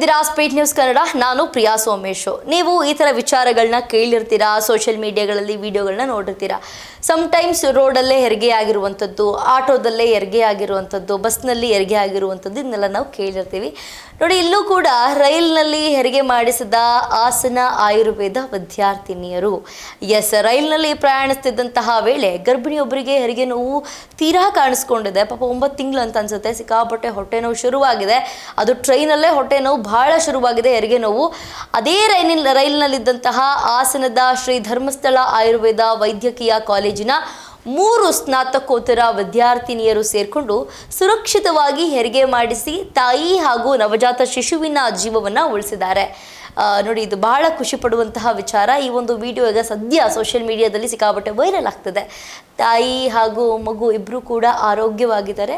ನೋಡ್ತಿದ್ದೀರಾ speed news Kannada. ನಾನು ಪ್ರಿಯಾ ಸೋಮೇಶ್. ನೀವು ಈ ಥರ ವಿಚಾರಗಳನ್ನ ಕೇಳಿರ್ತೀರಾ, ಸೋಷಿಯಲ್ ಮೀಡಿಯಾಗಳಲ್ಲಿ ವಿಡಿಯೋಗಳನ್ನ ನೋಡಿರ್ತೀರಾ. ಸಮ್ಟೈಮ್ಸ್ ರೋಡಲ್ಲೇ ಹೆರಿಗೆ ಆಗಿರುವಂಥದ್ದು, ಆಟೋದಲ್ಲೇ ಹೆರಿಗೆ ಆಗಿರುವಂಥದ್ದು, ಬಸ್ನಲ್ಲಿ ಹೆರಿಗೆ ಆಗಿರುವಂಥದ್ದು ಇದನ್ನೆಲ್ಲ ನಾವು ಕೇಳಿರ್ತೀವಿ. ನೋಡಿ, ಇಲ್ಲೂ ಕೂಡ ರೈಲ್ನಲ್ಲಿ ಹೆರಿಗೆ ಮಾಡಿಸಿದ ಹಾಸನ ಆಯುರ್ವೇದ ವಿದ್ಯಾರ್ಥಿನಿಯರು. ರೈಲ್ನಲ್ಲಿ ಪ್ರಯಾಣಿಸ್ತಿದ್ದಂತಹ ವೇಳೆ ಗರ್ಭಿಣಿಯೊಬ್ಬರಿಗೆ ಹೆರಿಗೆ ನೋವು ತೀರಾ ಕಾಣಿಸ್ಕೊಂಡಿದೆ. ಪಾಪ 9 ತಿಂಗಳು ಅಂತ ಅನ್ಸುತ್ತೆ. ಸಿಕ್ಕಾಪಟ್ಟೆ ಹೊಟ್ಟೆ ನೋವು ಶುರುವಾಗಿದೆ. ಅದು ಟ್ರೈನಲ್ಲೇ ಹೊಟ್ಟೆ ನೋವು ಬಹಳ ಶುರುವಾಗಿದೆ, ಹೆರಿಗೆ ನೋವು. ಅದೇ ರೈಲಿನಲ್ಲಿದ್ದಂತಹ ಹಾಸನದ ಶ್ರೀ ಧರ್ಮಸ್ಥಳ ಆಯುರ್ವೇದ ವೈದ್ಯಕೀಯ ಕಾಲೇಜಿನ 3 ಸ್ನಾತಕೋತ್ತರ ವಿದ್ಯಾರ್ಥಿನಿಯರು ಸೇರಿಕೊಂಡು ಸುರಕ್ಷಿತವಾಗಿ ಹೆರಿಗೆ ಮಾಡಿಸಿ ತಾಯಿ ಹಾಗೂ ನವಜಾತ ಶಿಶುವಿನ ಜೀವವನ್ನು ಉಳಿಸಿದ್ದಾರೆ. ನೋಡಿ, ಇದು ಬಹಳ ಖುಷಿ ಪಡುವಂತಹ ವಿಚಾರ. ಈ ಒಂದು ವಿಡಿಯೋ ಈಗ ಸದ್ಯ ಸೋಷಿಯಲ್ ಮೀಡಿಯಾದಲ್ಲಿ ಸಿಕ್ಕಾಪಟ್ಟೆ ವೈರಲ್ ಆಗ್ತದೆ. ತಾಯಿ ಹಾಗೂ ಮಗು ಇಬ್ಬರು ಕೂಡ ಆರೋಗ್ಯವಾಗಿದ್ದಾರೆ,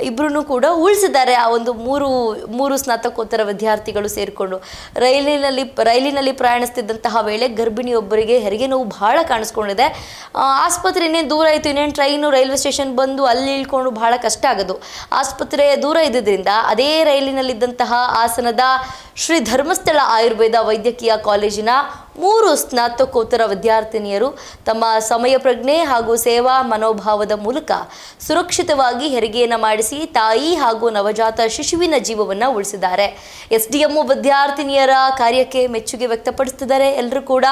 ಇಬ್ಬರೂ ಕೂಡ ಉಳಿಸಿದ್ದಾರೆ. ಆ ಒಂದು ಮೂರು ಸ್ನಾತಕೋತ್ತರ ವಿದ್ಯಾರ್ಥಿಗಳು ಸೇರಿಕೊಂಡು ರೈಲಿನಲ್ಲಿ ಪ್ರಯಾಣಿಸ್ತಿದ್ದಂತಹ ವೇಳೆ ಗರ್ಭಿಣಿಯೊಬ್ಬರಿಗೆ ಹೆರಿಗೆ ನೋವು ಬಹಳ ಕಾಣಿಸ್ಕೊಂಡಿದೆ. ಆಸ್ಪತ್ರೆ ಇನ್ನೇನು ದೂರ ಇತ್ತು, ಇನ್ನೇನು ರೈಲ್ವೆ ಸ್ಟೇಷನ್ ಬಂದು ಅಲ್ಲಿ ಇಳ್ಕೊಂಡು ಬಹಳ ಕಷ್ಟ ಆಗೋದು. ಆಸ್ಪತ್ರೆ ದೂರ ಇದ್ದಿದ್ದರಿಂದ ಅದೇ ರೈಲಿನಲ್ಲಿದ್ದಂತಹ ಹಾಸನದ ಶ್ರೀ ಧರ್ಮಸ್ಥಳ ಆಯುರ್ವೇದ ವೈದ್ಯಕೀಯ ಕಾಲೇಜಿನ 3 ಸ್ನಾತಕೋತ್ತರ ವಿದ್ಯಾರ್ಥಿನಿಯರು ತಮ್ಮ ಸಮಯ ಪ್ರಜ್ಞೆ ಹಾಗೂ ಸೇವಾ ಮನೋಭಾವದ ಮೂಲಕ ಸುರಕ್ಷಿತವಾಗಿ ಹೆರಿಗೆಯನ್ನು ಮಾಡಿಸಿ ತಾಯಿ ಹಾಗೂ ನವಜಾತ ಶಿಶುವಿನ ಜೀವವನ್ನು ಉಳಿಸಿದ್ದಾರೆ. SDMO ವಿದ್ಯಾರ್ಥಿನಿಯರ ಕಾರ್ಯಕ್ಕೆ ಮೆಚ್ಚುಗೆ ವ್ಯಕ್ತಪಡಿಸುತ್ತಿದ್ದಾರೆ. ಎಲ್ಲರೂ ಕೂಡ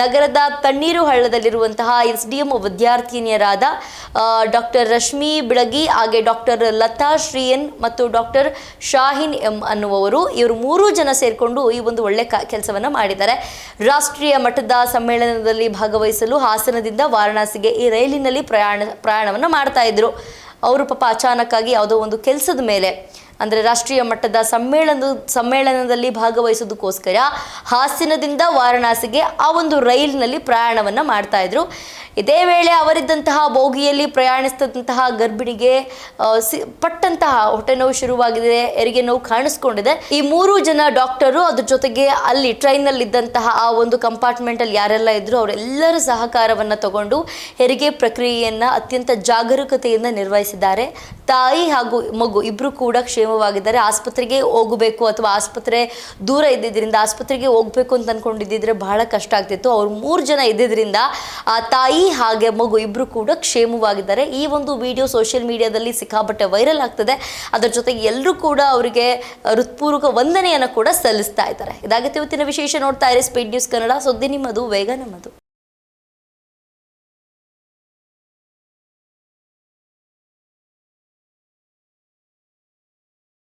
ನಗರದ ತಣ್ಣೀರು ಹಳ್ಳದಲ್ಲಿರುವಂತಹ SDMO ವಿದ್ಯಾರ್ಥಿನಿಯರಾದ ಡಾಕ್ಟರ್ ರಶ್ಮಿ ಬಿಳಗಿ, ಹಾಗೆ ಡಾಕ್ಟರ್ ಲತಾ ಶ್ರೀಯನ್ ಮತ್ತು ಡಾಕ್ಟರ್ ಶಾಹಿನ್ ಎಂ ಅನ್ನುವರು, ಇವರು 3 ಜನ ಸೇರಿಕೊಂಡು ಈ ಒಂದು ಒಳ್ಳೆ ಕೆಲಸವನ್ನು ಮಾಡಿದ್ದಾರೆ. ರಾಷ್ಟ್ರೀಯ ಮಟ್ಟದ ಸಮ್ಮೇಳನದಲ್ಲಿ ಭಾಗವಹಿಸಲು ಹಾಸನದಿಂದ ವಾರಣಾಸಿಗೆ ಈ ರೈಲಿನಲ್ಲಿ ಪ್ರಯಾಣವನ್ನು ಮಾಡ್ತಾ ಇದ್ರು. ಅವರು ಪಾಪ ಅಚಾನಕ್ ಆಗಿ ಯಾವುದೋ ಒಂದು ಕೆಲಸದ ಮೇಲೆ, ಅಂದರೆ ರಾಷ್ಟ್ರೀಯ ಮಟ್ಟದ ಸಮ್ಮೇಳನದಲ್ಲಿ ಭಾಗವಹಿಸೋದಕ್ಕೋಸ್ಕರ ಹಾಸನದಿಂದ ವಾರಣಾಸಿಗೆ ಆ ಒಂದು ರೈಲಿನಲ್ಲಿ ಪ್ರಯಾಣವನ್ನು ಮಾಡ್ತಾ ಇದ್ರು. ಇದೇ ವೇಳೆ ಅವರಿದ್ದಂತಹ ಬೋಗಿಯಲ್ಲಿ ಪ್ರಯಾಣಿಸಿದಂತಹ ಗರ್ಭಿಣಿಗೆ ಪಟ್ಟಂತಹ ಹೊಟ್ಟೆ ನೋವು ಶುರುವಾಗಿದೆ, ಹೆರಿಗೆ ನೋವು ಕಾಣಿಸ್ಕೊಂಡಿದೆ. ಈ 3 ಜನ ಡಾಕ್ಟರು, ಅದ್ರ ಜೊತೆಗೆ ಅಲ್ಲಿ ಟ್ರೈನ್ನಲ್ಲಿದ್ದಂತಹ ಆ ಒಂದು ಕಂಪಾರ್ಟ್ಮೆಂಟಲ್ಲಿ ಯಾರೆಲ್ಲ ಇದ್ರು ಅವರೆಲ್ಲರ ಸಹಕಾರವನ್ನು ತಗೊಂಡು ಹೆರಿಗೆ ಪ್ರಕ್ರಿಯೆಯನ್ನು ಅತ್ಯಂತ ಜಾಗರೂಕತೆಯಿಂದ ನಿರ್ವಹಿಸಿದ್ದಾರೆ. ತಾಯಿ ಹಾಗೂ ಮಗು ಇಬ್ಬರು ಕೂಡ ಕ್ಷೇಮವಾಗಿದ್ದಾರೆ. ಆಸ್ಪತ್ರೆಗೆ ಹೋಗಬೇಕು ಅಥವಾ ಆಸ್ಪತ್ರೆ ದೂರ ಇದ್ದಿದ್ದರಿಂದ ಆಸ್ಪತ್ರೆಗೆ ಹೋಗಬೇಕು ಅಂತ ಅಂದ್ಕೊಂಡಿದ್ದಿದ್ರೆ ಬಹಳ ಕಷ್ಟ ಆಗ್ತಿತ್ತು. ಅವ್ರು 3 ಜನ ಇದ್ದಿದ್ದರಿಂದ ಆ ತಾಯಿ ಹಾಗೆ ಮಗು ಇಬ್ಬರು ಕೂಡ ಕ್ಷೇಮವಾಗಿದ್ದಾರೆ. ಈ ಒಂದು ವಿಡಿಯೋ ಸೋಷಿಯಲ್ ಮೀಡಿಯಾದಲ್ಲಿ ಸಿಕ್ಕಾಪಟ್ಟೆ ವೈರಲ್ ಆಗ್ತದೆ. ಅದರ ಜೊತೆಗೆ ಎಲ್ಲರೂ ಕೂಡ ಅವರಿಗೆ ಹೃತ್ಪೂರ್ವಕ ವಂದನೆಯನ್ನು ಕೂಡ ಸಲ್ಲಿಸ್ತಾ ಇದ್ದಾರೆ. ಇದಾಗಿತ್ತು ಇವತ್ತಿನ ವಿಶೇಷ. ನೋಡ್ತಾ ಇರಿ ಸ್ಪೀಡ್ ನ್ಯೂಸ್ ಕನ್ನಡ. ಸುದ್ದಿ ನಿಮ್ಮದು, ವೇಗ ನಮ್ಮದು.